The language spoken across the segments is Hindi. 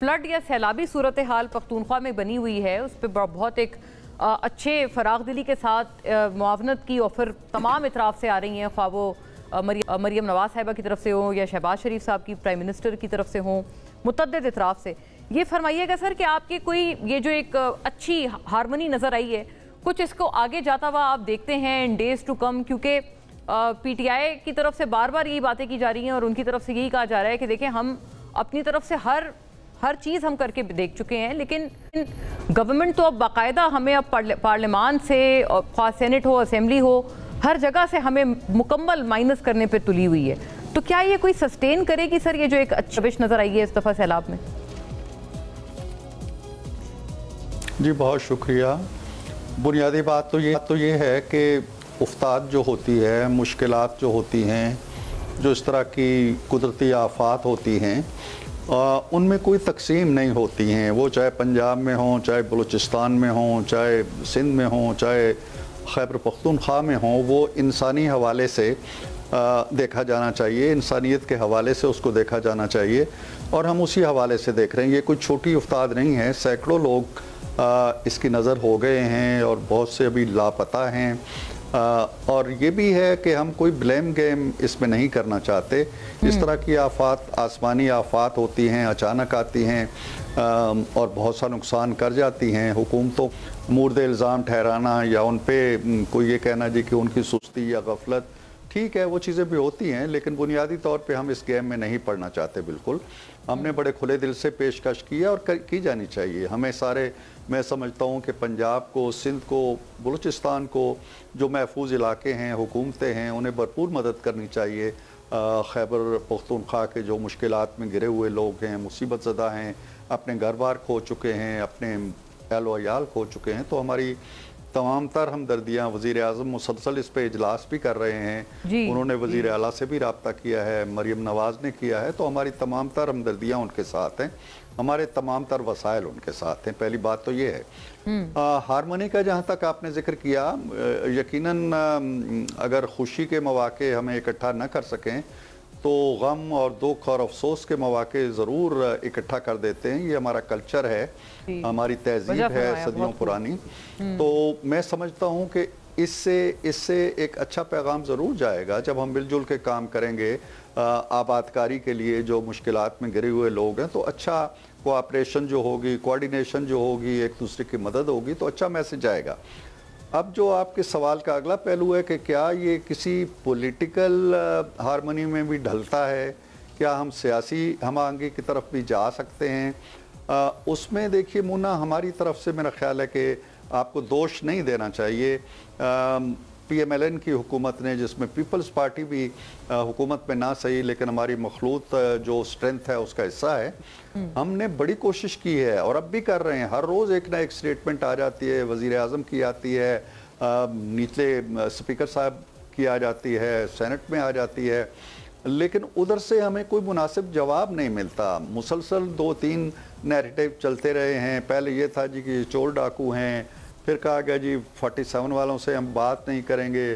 फ्लड या सैलाबी सूरत हाल पख्तूनख्वा में बनी हुई है, उस पर बहुत एक अच्छे फराग दिली के साथ मुआवनत की ऑफ़र तमाम इतराफ़ से आ रही हैं, ख्वाह वो मरियम नवाज़ साहिबा की तरफ से हो या शहबाज शरीफ साहब की प्राइम मिनिस्टर की तरफ से हो, मुतअद्दिद इतराफ़ से। ये फरमाइएगा सर कि आपकी कोई ये जो एक अच्छी हारमनी नज़र आई है, कुछ इसको आगे जाता हुआ आप देखते हैं इन डेज़ टू कम, क्योंकि PTI की तरफ से बार बार यही बातें की जा रही हैं और उनकी तरफ से यही कहा जा रहा है कि देखें हम अपनी तरफ से हर चीज़ हम करके देख चुके हैं, लेकिन गवर्नमेंट तो अब बाकायदा हमें अब पार्लियामान से, ख्वाह सेनेट हो, असेंबली हो, हर जगह से हमें मुकम्मल माइनस करने पे तुली हुई है। तो क्या ये कोई सस्टेन करेगी सर, ये जो एक अच्छी रविश नज़र आई है इस दफ़ा सैलाब में? जी बहुत शुक्रिया। बुनियादी बात तो ये है कि उफ्ताद जो होती है, मुश्किलात जो होती हैं, जो इस तरह की कुदरती आफात होती हैं, उनमें कोई तकसीम नहीं होती हैं। वो चाहे पंजाब में हों, चाहे बलूचिस्तान में हों, चाहे सिंध में हों, चाहे खैबर पख्तूनख्वा में हों, वो इंसानी हवाले से देखा जाना चाहिए, इंसानियत के हवाले से उसको देखा जाना चाहिए, और हम उसी हवाले से देख रहे हैं। ये कोई छोटी उफ्ताद नहीं है, सैकड़ों लोग इसकी नज़र हो गए हैं और बहुत से अभी लापता हैं। और ये भी है कि हम कोई ब्लेम गेम इसमें नहीं करना चाहते। इस तरह की आफात, आसमानी आफात होती हैं, अचानक आती हैं और बहुत सा नुकसान कर जाती हैं। हुकूमतों मुर्द इल्ज़ाम ठहराना या उन पर कोई ये कहना जी कि उनकी सुस्ती या गफलत, ठीक है वो चीज़ें भी होती हैं, लेकिन बुनियादी तौर पे हम इस गेम में नहीं पड़ना चाहते। बिल्कुल हमने बड़े खुले दिल से पेशकश की है और की जानी चाहिए। हमें सारे, मैं समझता हूँ कि पंजाब को, सिंध को, बलूचिस्तान को, जो महफूज इलाके हैं, हुकूमतें हैं, उन्हें भरपूर मदद करनी चाहिए। खैबर पख्तूनख्वा के जो मुश्किलात में गिरे हुए लोग हैं, मुसीबत ज़दा हैं, अपने घर बार खो चुके हैं, अपने अहल व अयाल खो चुके हैं, तो हमारी तमाम तर हमदर्दियाँ। वज़ीर आज़म मुसलसल इस पर इजलास भी कर रहे हैं, उन्होंने वज़ीर आला से भी रब्ता किया है, मरियम नवाज़ ने किया है, तो हमारी तमाम तर हमदर्दियाँ उनके साथ हैं, हमारे तमाम तर वसाइल उनके साथ हैं। पहली बात तो ये है। हारमोनी का जहाँ तक आपने जिक्र किया, यकीनन अगर खुशी के मौके हमें इकट्ठा न कर सकें तो गम और दुख और अफसोस के मौके ज़रूर इकट्ठा कर देते हैं। ये हमारा कल्चर है, हमारी तहजीब है, सदियों पुरानी। तो मैं समझता हूँ कि इससे एक अच्छा पैगाम ज़रूर जाएगा जब हम मिलजुल के काम करेंगे आबादकारी के लिए। जो मुश्किलात में गिरे हुए लोग हैं, तो अच्छा कोऑपरेशन जो होगी, कोऑर्डिनेशन जो होगी, एक दूसरे की मदद होगी, तो अच्छा मैसेज आएगा। अब जो आपके सवाल का अगला पहलू है कि क्या ये किसी पॉलिटिकल हारमोनी में भी ढलता है, क्या हम सियासी हम आगे की तरफ भी जा सकते हैं? उसमें देखिए मुन्ना, हमारी तरफ से मेरा ख्याल है कि आपको दोष नहीं देना चाहिए। PMLN की हुकूमत ने, जिसमें पीपल्स पार्टी भी हुकूमत में ना सही लेकिन हमारी मखलूत जो स्ट्रेंथ है उसका हिस्सा है, हमने बड़ी कोशिश की है और अब भी कर रहे हैं। हर रोज़ एक ना एक स्टेटमेंट आ जाती है, वज़ीर आज़म की आती है, निचले स्पीकर साहब की आ जाती है, सेनेट में आ जाती है, लेकिन उधर से हमें कोई मुनासिब जवाब नहीं मिलता। मुसलसल 2-3 नैरेटिव चलते रहे हैं। पहले ये था जी कि चोर डाकू हैं, फिर कहा गया जी 47 वालों से हम बात नहीं करेंगे,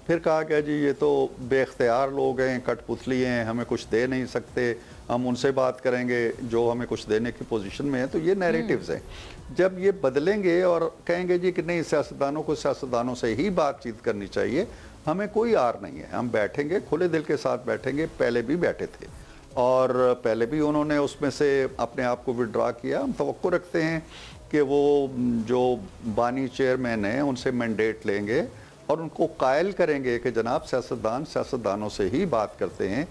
फिर कहा गया जी ये तो बेख्तियार लोग हैं, कठपुतली हैं, हमें कुछ दे नहीं सकते, हम उनसे बात करेंगे जो हमें कुछ देने की पोजीशन में है। तो ये नैरेटिव्स हैं। जब ये बदलेंगे और कहेंगे जी कि नहीं, सियासतदानों को सियासतदानों से ही बातचीत करनी चाहिए, हमें कोई आर नहीं है, हम बैठेंगे, खुले दिल के साथ बैठेंगे। पहले भी बैठे थे और पहले भी उन्होंने उसमें से अपने आप को विड्रा किया। हम तवक्को रखते हैं कि वो जो बानी चेयरमैन हैं उनसे मैंडेट लेंगे और उनको कायल करेंगे कि जनाब सियासतदानों से ही बात करते हैं।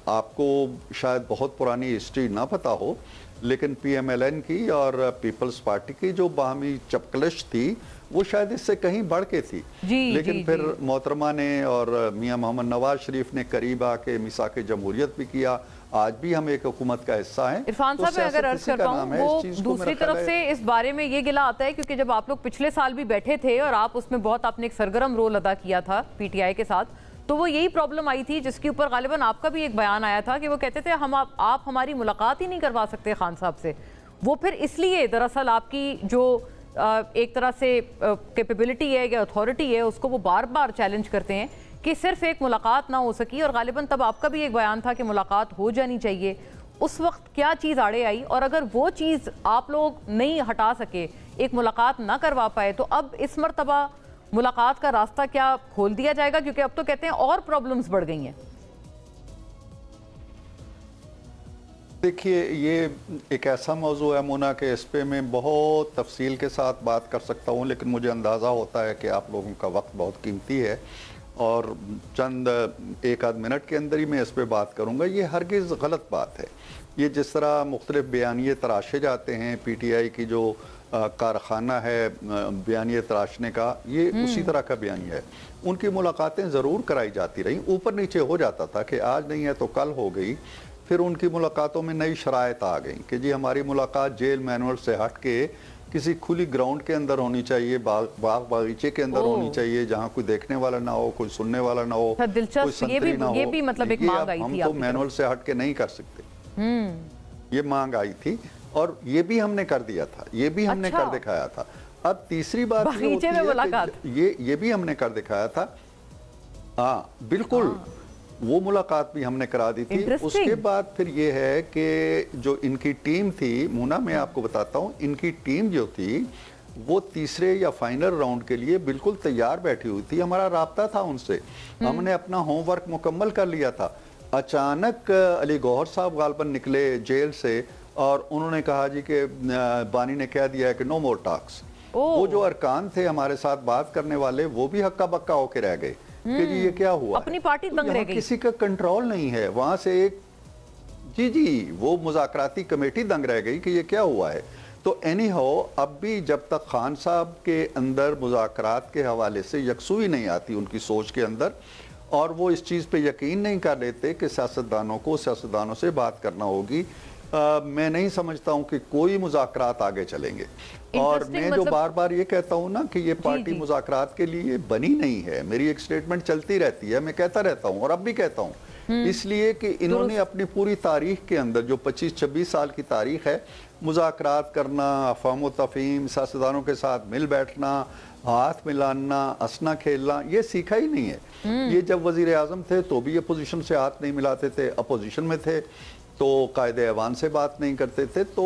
आपको शायद बहुत पुरानी हिस्ट्री ना पता हो, लेकिन PMLN की और पीपल्स पार्टी की जो बाहमी चपकलिश थी वो शायद इससे कहीं बढ़ के थी। लेकिन फिर मोहतरमा ने और मियाँ मोहम्मद नवाज शरीफ ने करीब आके मिसाक जमहूरियत भी किया। आज भी हम एक हुकूमत का हिस्सा हैं। इरफान साहब, मैं अगर अर्ज करता हूँ, वो दूसरी तरफ से इस बारे में ये गिला आता है क्योंकि जब आप लोग पिछले साल भी बैठे थे और आप उसमें बहुत आपने एक सरगर्म रोल अदा किया था PTI के साथ, तो वो यही प्रॉब्लम आई थी जिसके ऊपर गालिबन आपका भी एक बयान आया था कि वो कहते थे आप हमारी मुलाकात ही नहीं करवा सकते खान साहब से। वो फिर इसलिए दरअसल आपकी जो एक तरह से कैपेबिलिटी है या अथॉरिटी है, उसको वो बार बार चैलेंज करते हैं कि सिर्फ एक मुलाकात ना हो सकी। और गालिबन तब आपका भी एक बयान था कि मुलाकात हो जानी चाहिए। उस वक्त क्या चीज़ आड़े आई, और अगर वो चीज़ आप लोग नहीं हटा सके, एक मुलाकात ना करवा पाए, तो अब इस मरतबा मुलाकात का रास्ता क्या खोल दिया जाएगा? क्योंकि अब तो कहते हैं और प्रॉब्लम्स बढ़ गई हैं। देखिए, ये एक ऐसा मौजू है मोना के इस पे मैं बहुत तफसील के साथ बात कर सकता हूँ, लेकिन मुझे अंदाज़ा होता है कि आप लोगों का वक्त बहुत कीमती है और चंद एक आध मिनट के अंदर ही मैं इस पे बात करूँगा। ये हरगिज़ गलत बात है। ये जिस तरह मुख्तलिफ बयानिए तराशे जाते हैं, PTI की जो कारखाना है बयानिए तराशने का, ये उसी तरह का बयानिया है। उनकी मुलाकातें ज़रूर कराई जाती रहीं, ऊपर नीचे हो जाता था कि आज नहीं है तो कल हो गई। फिर उनकी मुलाकातों में नई शराइत आ गई कि जी हमारी मुलाकात जेल मैनुअल से हट के किसी खुली ग्राउंड के अंदर होनी चाहिए, बाग बागीचे के अंदर होनी चाहिए, जहाँ कोई देखने वाला ना हो, कोई सुनने वाला ना हो, कोई संतरी ना हो। ये भी मतलब एक मांग आई थी। हम तो मैनुअल से हट के नहीं कर सकते, ये मांग आई थी और ये भी हमने कर दिया था, ये भी हमने कर दिखाया था। अब तीसरी बात ये भी हमने कर दिखाया था। हाँ बिल्कुल, वो मुलाकात भी हमने करा दी थी। उसके बाद फिर ये है कि जो इनकी टीम थी मुना, मैं आपको बताता हूँ, इनकी टीम जो थी वो तीसरे या फाइनल राउंड के लिए बिल्कुल तैयार बैठी हुई थी। हमारा राब्ता था उनसे, हमने अपना होमवर्क मुकम्मल कर लिया था। अचानक अली गौहर साहब गालबन निकले जेल से और उन्होंने कहा जी कि बानी ने कह दिया है कि नो मोर टॉक्स। वो जो अरकान थे हमारे साथ बात करने वाले, वो भी हक्का बक्का होके रह गए कि जी ये क्या हुआ, अपनी पार्टी दंग रह गई, किसी का कंट्रोल नहीं है। वहां से एक जी वो मुज़ाकराती कमेटी दंग रह गई कि ये क्या हुआ है। तो एनी हो, अब भी जब तक खान साहब के अंदर मुज़ाकरात के हवाले से यकसुई नहीं आती उनकी सोच के अंदर, और वो इस चीज़ पे यकीन नहीं कर लेते कि सियासतदानों को सियासतदानों से बात करना होगी, मैं नहीं समझता हूँ कि कोई मुज़ाकरात आगे चलेंगे। और मैं जो बार बार ये कहता हूँ ना कि ये पार्टी मुज़ाकरात के लिए बनी नहीं है, मेरी एक स्टेटमेंट चलती रहती है, मैं कहता रहता हूँ और अब भी कहता हूँ, इसलिए कि इन्होंने अपनी पूरी तारीख के अंदर जो 25-26 साल की तारीख है, मुज़ाकरात करना, अफ़ाम तफ़हीम, सियासतदानों के साथ मिल बैठना, हाथ मिलाना, हंसना खेलना, ये सीखा ही नहीं है। ये जब वज़ीर आज़म थे तो भी अपोजिशन से हाथ नहीं मिलाते थे, अपोजिशन में थे तो कायदे ऐवान से बात नहीं करते थे। तो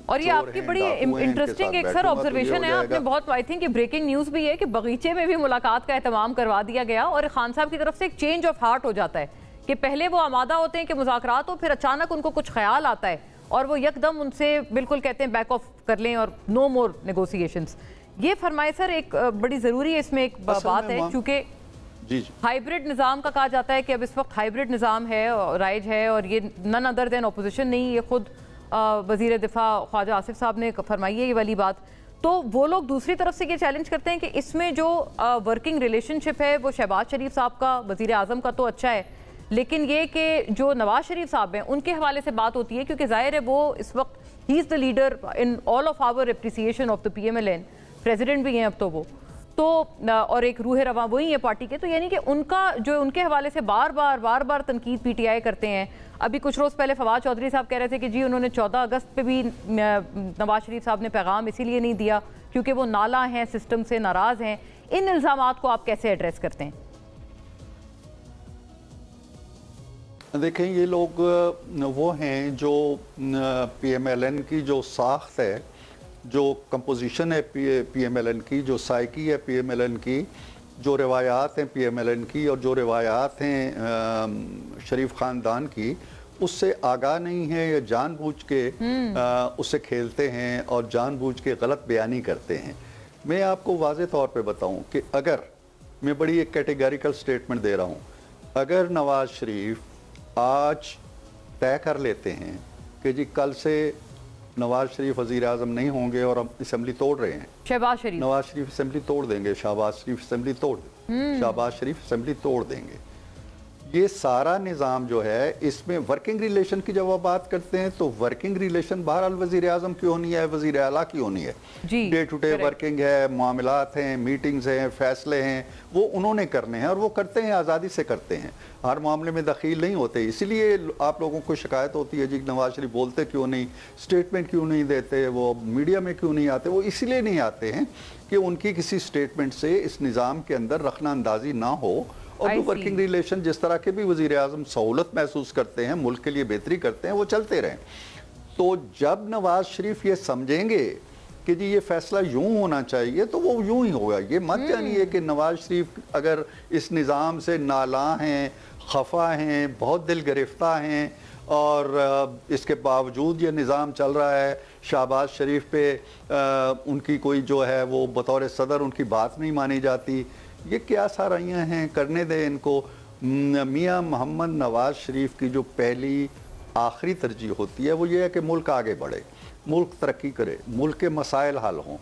और ये आपकी बड़ी इंटरेस्टिंग एक सर ऑब्जर्वेशन है, आपने बहुत, आई थिंक ब्रेकिंग न्यूज़ भी है कि बगीचे में भी मुलाकात का एहतमाम करवा दिया गया और खान साहब की तरफ से एक चेंज ऑफ हार्ट हो जाता है कि पहले वो आमादा होते हैं कि मुज़ाकरात हो, फिर अचानक उनको कुछ ख्याल आता है और वो यकदम उनसे बिल्कुल कहते हैं बैक ऑफ कर लें और नो मोर नेगोशिएशंस। ये फरमाए सर एक बड़ी ज़रूरी है, इसमें एक बात है, क्योंकि हाइब्रिड निज़ाम का कहा जाता है कि अब इस वक्त हाइब्रिड निज़ाम है, राइज है, और ये नन अदर देन अपोजिशन नहीं, ये खुद वज़ीर दिफा ख्वाजा आसिफ साहब ने फरमाई है ये वाली बात। तो वो लोग दूसरी तरफ से ये चैलेंज करते हैं कि इसमें जो वर्किंग रिलेशनशिप है वो शहबाज शरीफ साहब का वज़ीर आज़म का तो अच्छा है, लेकिन ये कि जो नवाज शरीफ साहब हैं उनके हवाले से बात होती है, क्योंकि जाहिर है वो इस वक्त he is the leader in all of our appreciation of the PMLN, president भी हैं अब तो वो, तो और एक रूह रवां वही है पार्टी के, तो यानी कि उनका जो उनके हवाले से बार बार तनकीद PTI करते हैं। अभी कुछ रोज़ पहले फवाद चौधरी साहब कह रहे थे कि जी उन्होंने 14 अगस्त पे भी नवाज शरीफ साहब ने पैगाम इसीलिए नहीं दिया क्योंकि वो नाला हैं, सिस्टम से नाराज़ हैं। इन इल्ज़ामात को आप कैसे एड्रेस करते हैं? देखें, ये लोग वो हैं जो PMLN की जो साख्त है, जो कंपोजिशन है PMLN की, जो साइकी है PMLN की, जो रिवायात हैं PMLN की और जो रिवायात हैं शरीफ ख़ानदान की, उससे आगाह नहीं है या जानबूझ के उससे खेलते हैं और जानबूझ के गलत बयानी करते हैं। मैं आपको वाज़े तौर पे बताऊं कि अगर मैं बड़ी एक कैटेगरिकल स्टेटमेंट दे रहा हूं, अगर नवाज शरीफ आज तय कर लेते हैं कि जी कल से नवाज शरीफ वज़ीर आज़म नहीं होंगे और हम असम्बली तोड़ रहे हैं, नवाज शरीफ असम्बली तोड़ देंगे, शहबाज शरीफ असम्बली तोड़ देंगे, शहबाज शरीफ असम्बली तोड़ देंगे, ये सारा निज़ाम जो है, इसमें वर्किंग रिलेशन की जब आप बात करते हैं तो वर्किंग रिलेशन बहरहाल वज़ीर आज़म की होनी है, वज़ीर आला की होनी है, डे टू डे वर्किंग है, मामलात हैं, मीटिंग्स हैं, फैसले हैं, वो उन्होंने करने हैं और वो करते हैं, आज़ादी से करते हैं, हर मामले में दखील नहीं होते। इसीलिए आप लोगों को शिकायत होती है जी नवाज शरीफ बोलते क्यों नहीं, स्टेटमेंट क्यों नहीं देते, वो मीडिया में क्यों नहीं आते। वो इसलिए नहीं आते हैं कि उनकी किसी स्टेटमेंट से इस निज़ाम के अंदर रखना अंदाजी ना हो और जो वर्किंग रिलेशन जिस तरह के भी वज़ीर आज़म सहूलत महसूस करते हैं, मुल्क के लिए बेहतरी करते हैं, वो चलते रहें। तो जब नवाज शरीफ ये समझेंगे कि जी ये फैसला यूं होना चाहिए तो वो यूं ही होगा। ये मत जानिए कि नवाज शरीफ अगर इस निज़ाम से नाला हैं, खफा हैं, बहुत दिल गिरफ्ता हैं और इसके बावजूद ये निज़ाम चल रहा है, शहबाज शरीफ पे उनकी कोई जो है वो बतौर सदर उनकी बात नहीं मानी जाती। ये क्या साराइयाँ हैं, करने दें इनको। मियाँ मोहम्मद नवाज शरीफ की जो पहली आखिरी तरजीह होती है वो ये है कि मुल्क आगे बढ़े, मुल्क तरक्की करे, मुल्क के मसाइल हल हों।